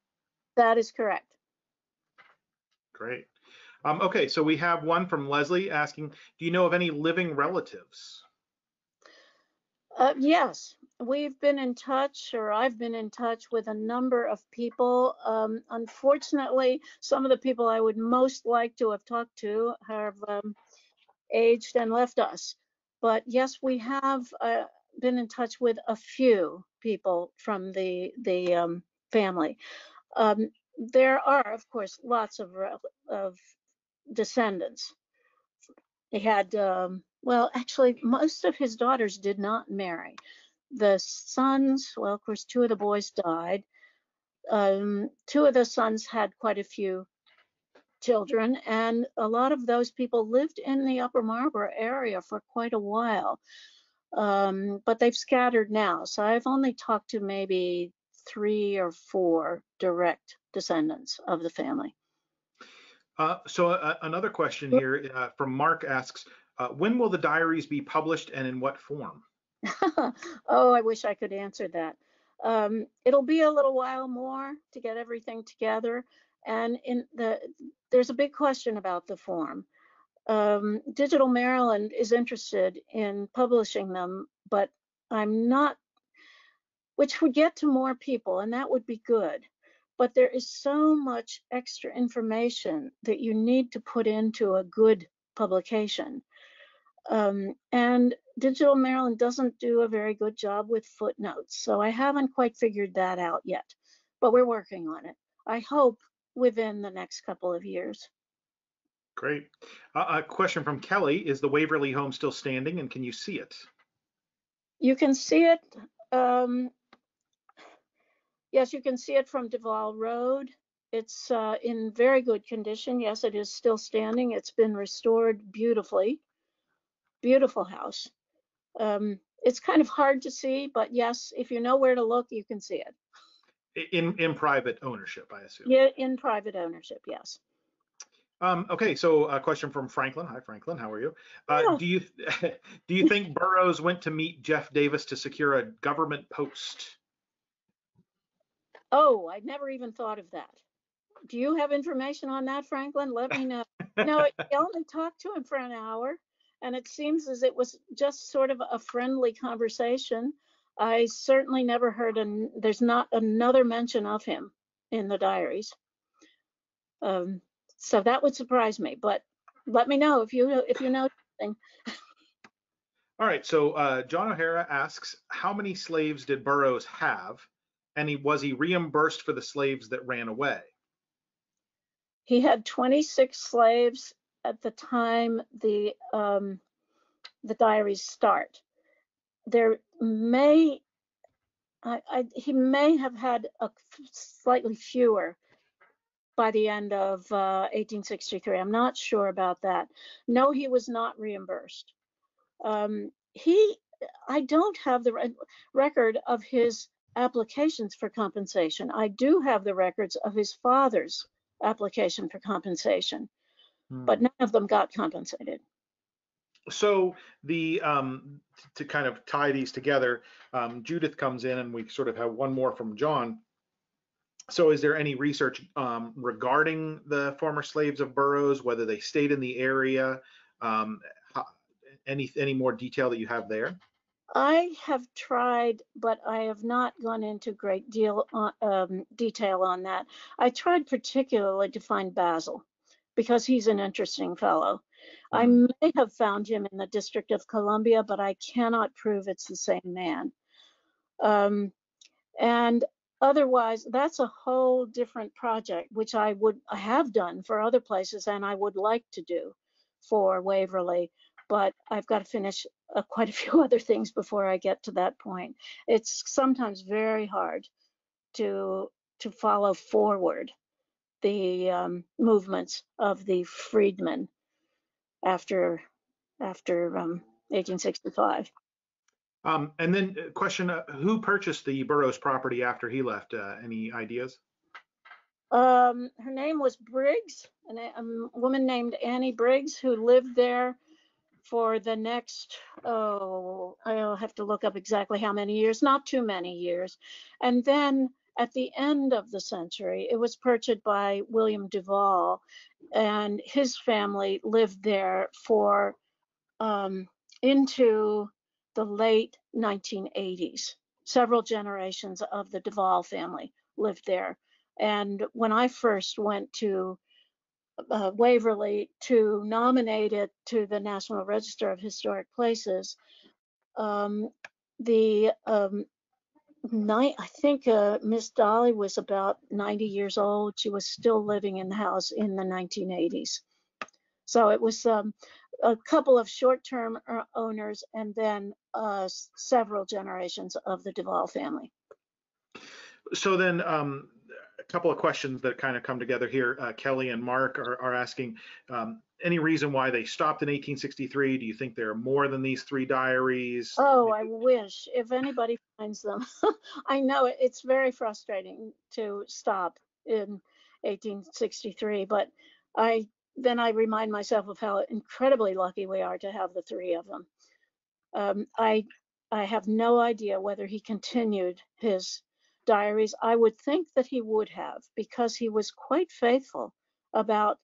That is correct. Great. Okay, so we have one from Leslie asking, do you know of any living relatives? Yes, we've been in touch, or I've been in touch with a number of people. Unfortunately, some of the people I would most like to have talked to have aged and left us. But yes, we have been in touch with a few people from the family. There are, of course, lots of descendants. He had, well, actually, most of his daughters did not marry. The sons, well, of course, two of the boys died. Two of the sons had quite a few children, and a lot of those people lived in the Upper Marlboro area for quite a while. But they've scattered now. So I've only talked to maybe 3 or 4 direct descendants of the family. Another question here from Mark asks, when will the diaries be published and in what form? Oh, I wish I could answer that. It'll be a little while more to get everything together. And there's a big question about the form. Digital Maryland is interested in publishing them, but I'm not, which would get to more people, and that would be good. But there is so much extra information that you need to put into a good publication. And Digital Maryland doesn't do a very good job with footnotes, so I haven't quite figured that out yet, but we're working on it. I hope within the next couple of years. Great. A question from Kelly, is the Waverly Home still standing and can you see it? You can see it. Yes, you can see it from Duvall Road. It's in very good condition. Yes, it is still standing. It's been restored beautifully. Beautiful house. It's kind of hard to see, but yes, if you know where to look, you can see it. In private ownership, I assume. Yeah, in private ownership, yes. Okay, so a question from Franklin. Hi, Franklin. How are you? Do you think Burroughs went to meet Jeff Davis to secure a government post? Oh, I never even thought of that. Do you have information on that, Franklin? Let me know. No, I only talked to him for an hour, and it seems as it was just sort of a friendly conversation. I certainly never heard, there's not another mention of him in the diaries. So that would surprise me, but let me know if you know something. All right, so John O'Hara asks, how many slaves did Burroughs have, and was he reimbursed for the slaves that ran away? He had 26 slaves, at the time the diaries start. There may he may have had a slightly fewer by the end of 1863. I'm not sure about that. No, he was not reimbursed. I don't have the record of his applications for compensation. I do have the records of his father's application for compensation, but none of them got compensated. So the to kind of tie these together, Judith comes in, and we sort of have one more from John. So is there any research regarding the former slaves of Burroughs, whether they stayed in the area? Any more detail that you have there? I have tried, but I have not gone into great deal detail on that. I tried particularly to find Basil because he's an interesting fellow. I may have found him in the District of Columbia, but I cannot prove it's the same man. And otherwise, that's a whole different project, which I have done for other places, and I would like to do for Waverly, but I've got to finish quite a few other things before I get to that point. It's sometimes very hard to follow forward the movements of the freedmen after 1865. And then question, who purchased the Burroughs property after he left? Any ideas? Her name was Briggs, a woman named Annie Briggs, who lived there for the next, I'll have to look up exactly how many years, not too many years. And then at the end of the century, it was purchased by William Duvall, and his family lived there for into the late 1980s. Several generations of the Duvall family lived there. And when I first went to Waverly to nominate it to the National Register of Historic Places, I think Miss Dolly was about 90 years old. She was still living in the house in the 1980s. So it was a couple of short-term owners, and then several generations of the Duvall family. So then a couple of questions that kind of come together here. Kelly and Mark are asking, any reason why they stopped in 1863? Do you think there are more than these 3 diaries? Oh, I wish, if anybody finds them. I know it's very frustrating to stop in 1863, but then I remind myself of how incredibly lucky we are to have the 3 of them. I have no idea whether he continued his diaries. I would think that he would have, because he was quite faithful about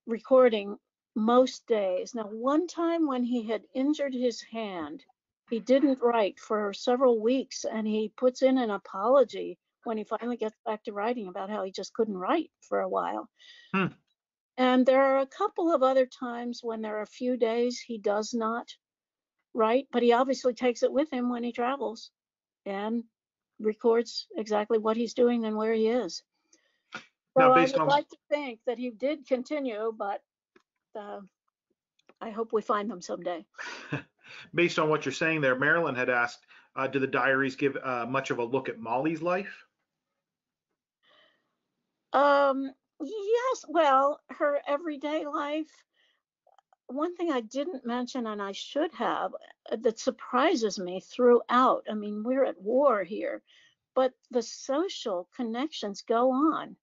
recording most days. Now, one time when he had injured his hand, he didn't write for several weeks, and he puts in an apology when he finally gets back to writing about how he just couldn't write for a while. And there are a couple of other times when there are a few days he does not write, but he obviously takes it with him when he travels and records exactly what he's doing and where he is. So I would like to think that he did continue, but I hope we find them someday. Based on what you're saying there, Marilyn had asked, do the diaries give much of a look at Molly's life? Yes, well, her everyday life. One thing I didn't mention, and I should have, that surprises me throughout. I mean, we're at war here, but the social connections go on.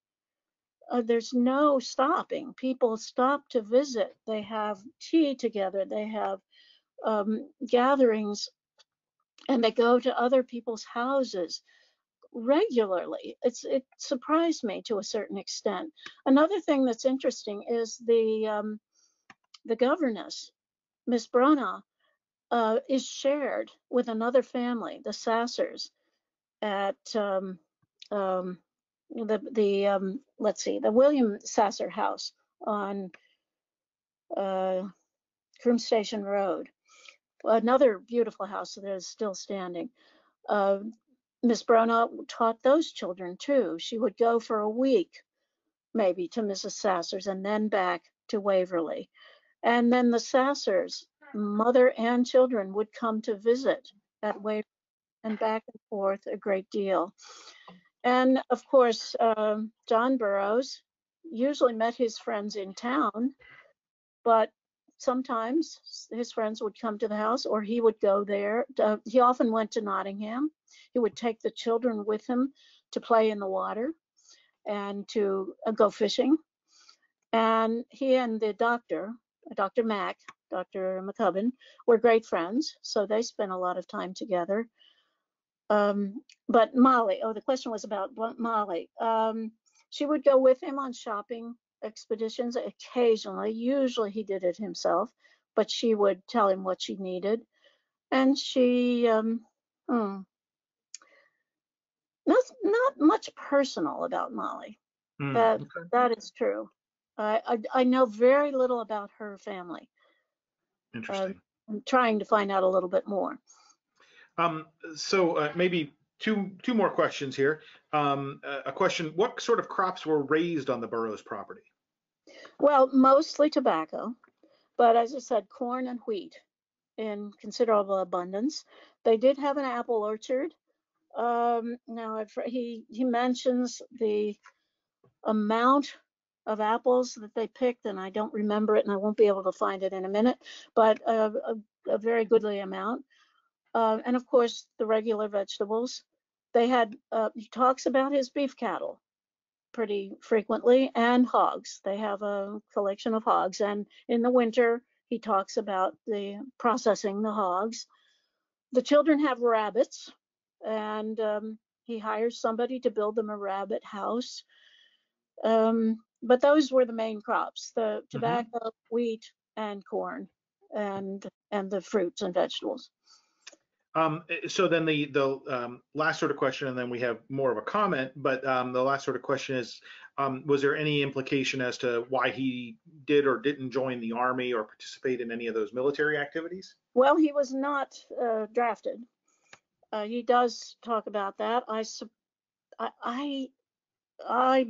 There's no stopping. People stop to visit. They have tea together. They have gatherings, and they go to other people's houses regularly. It surprised me to a certain extent. Another thing that's interesting is the governess, Miss Branagh, is shared with another family, the Sassers, at let's see, the William Sasser house on Croom Station Road. Another beautiful house that is still standing. Miss Branagh taught those children too. She would go for a week, maybe, to Mrs. Sasser's and then back to Waverly. And then the Sassers, mother and children, would come to visit at Waverly and back and forth a great deal. And of course, John Burroughs usually met his friends in town, but sometimes his friends would come to the house or he would go there. He often went to Nottingham. He would take the children with him to play in the water and to go fishing. And he and the doctor, Dr. McCubbin, were great friends. So they spent a lot of time together. But Molly, the question was about Molly. She would go with him on shopping expeditions occasionally. Usually he did it himself, but she would tell him what she needed. And she, not much personal about Molly. That is true. I know very little about her family. Interesting. I'm trying to find out a little bit more. So maybe two more questions here. A question: what sort of crops were raised on the Burroughs property? Well, mostly tobacco, but as I said, corn and wheat in considerable abundance. They did have an apple orchard. Now he mentions the amount of apples that they picked, and I don't remember it, and I won't be able to find it in a minute, but a very goodly amount. And of course, the regular vegetables. They had, he talks about his beef cattle pretty frequently and hogs. They have a collection of hogs. And in the winter, he talks about the processing the hogs. The children have rabbits, and he hires somebody to build them a rabbit house. But those were the main crops: the tobacco, wheat, and corn, and the fruits and vegetables. So then the last sort of question, and then we have more of a comment, but the last sort of question is, was there any implication as to why he did or didn't join the Army or participate in any of those military activities? Well, he was not drafted. He does talk about that. I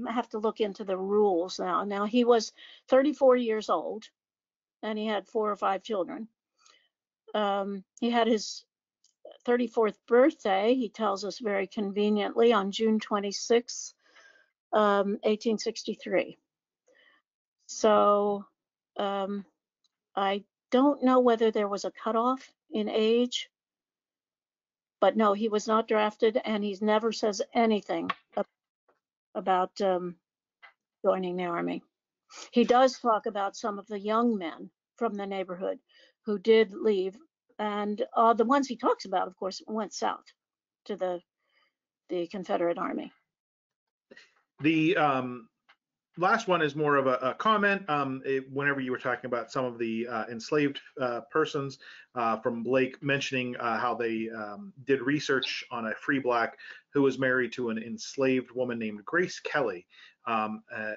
have to look into the rules now. Now, he was 34 years old, and he had 4 or 5 children. He had his 34th birthday, he tells us very conveniently, on June 26, 1863. So I don't know whether there was a cutoff in age, but no, he was not drafted, and he never says anything about joining the Army. He does talk about some of the young men from the neighborhood who did leave, and the ones he talks about, of course, went south to the Confederate Army. The last one is more of a comment. Whenever you were talking about some of the enslaved persons from Blake mentioning how they did research on a free black who was married to an enslaved woman named Grace Kelly.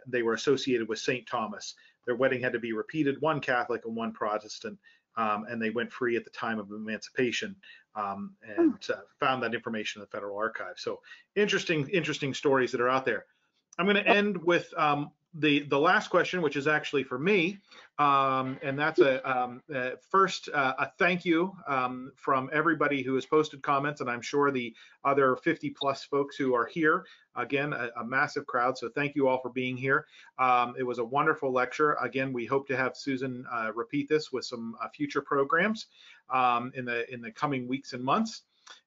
They were associated with St. Thomas. Their wedding had to be repeated, one Catholic and one Protestant, and they went free at the time of emancipation, and found that information in the Federal Archive. So interesting stories that are out there. I'm going to end with the last question, which is actually for me, and that's first a thank you from everybody who has posted comments, and I'm sure the other 50 plus folks who are here. Again, a massive crowd, so thank you all for being here. It was a wonderful lecture. Again, we hope to have Susan repeat this with some future programs in the coming weeks and months.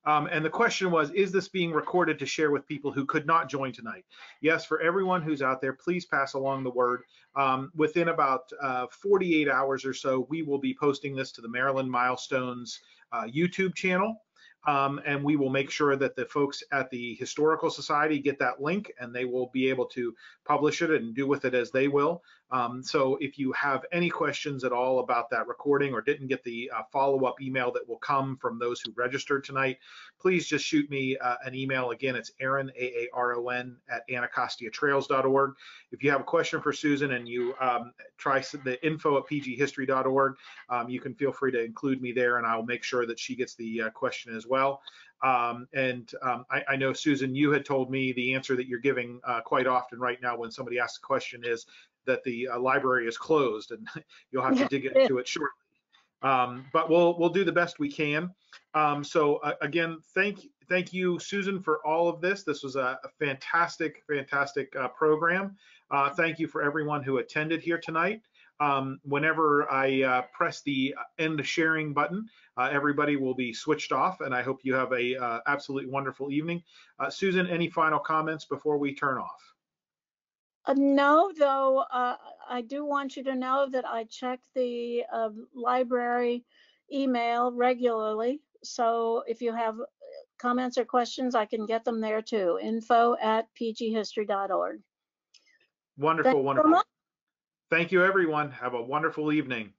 And the question was, is this being recorded to share with people who could not join tonight? Yes, for everyone who's out there, please pass along the word. Within about 48 hours or so, we will be posting this to the Maryland Milestones YouTube channel. And we will make sure that the folks at the Historical Society get that link, and they will be able to publish it and do with it as they will. So if you have any questions at all about that recording or didn't get the follow-up email that will come from those who registered tonight, please just shoot me an email. Again, it's Aaron, AARON, at anacostiatrails.org. If you have a question for Susan and you try the info at pghistory.org, you can feel free to include me there, and I'll make sure that she gets the question as well. I know, Susan, you had told me the answer that you're giving quite often right now when somebody asks a question is that the library is closed, and you'll have to dig into it shortly. But we'll do the best we can. So again, thank you, Susan, for all of this. This was a fantastic program. Thank you for everyone who attended here tonight. Whenever I press the end sharing button, everybody will be switched off, and I hope you have a absolutely wonderful evening. Susan, any final comments before we turn off? No, though, I do want you to know that I check the library email regularly. So if you have comments or questions, I can get them there too. info@pghistory.org. Wonderful, wonderful. Thank you, everyone. Have a wonderful evening.